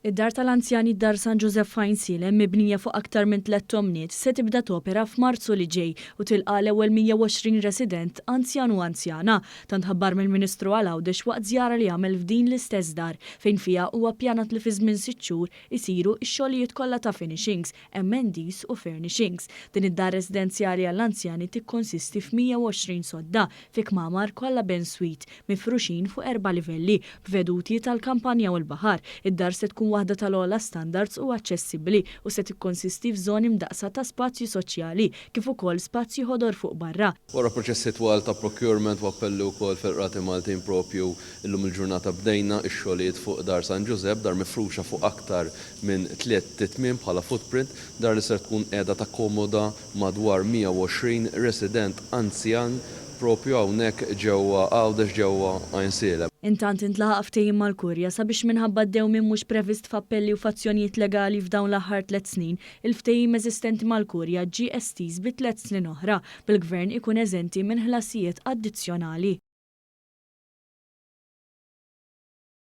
Id-dar tal-anzjani d-dar San Joseph Fajnsilem mibnija fuq aktar minn 3 tomniet se tibda topera f'Marzu li ġej u tilqa l-ewwel 120 resident anzjan u anzjana tant ħabbar mill-Ministru Għal-Għawdex waqt żjara li għamel f'din l-istess dar fejn fiha huwa ppjanat li fi żmien 6 xhur isiru x-xogħlijiet kollha ta' finishings, M&Ds u furnishings. Din id-dar residenzjali għall-anzjani tikkonsisti f'120 sodda fi kmamar kollha ben suite mifruxin fuq 4 livelli b'veduti tal-kampanja u l-baħar. Id-dar se tkun waħda tal-ogħla standards u aċċessibbli u se tikkonsisti f'żoni mdaqsa ta' spazju soċjali kif ukoll spazju ħodor fuq barra. Wara proċessi twal ta' procurement u appellu wkoll fil-Qrati Maltin propju llum il-ġurnata bdejna x-xogħlijiet fuq dar San Joseph, dar mifruxa fuq aktar minn 3 titmiem bħala footprint, dar li ser tkun qiegħda takkomoda madwar 120 resident anzjan propju hawnhekk ġewwa Għawdex ġewwa Għajnsielem. Intant intlaħaq ftehim mal-Kurja sabiex minħabba d-dewmien mhux previst f'appelli u f'azzjonijiet legali f'dawn l-aħħar 3 snin, il-ftehim eżistenti mal-Kurja ġie estiż bi 3 snin oħra bil-Gvern ikun eżenti minn ħlasijiet addizzjonali.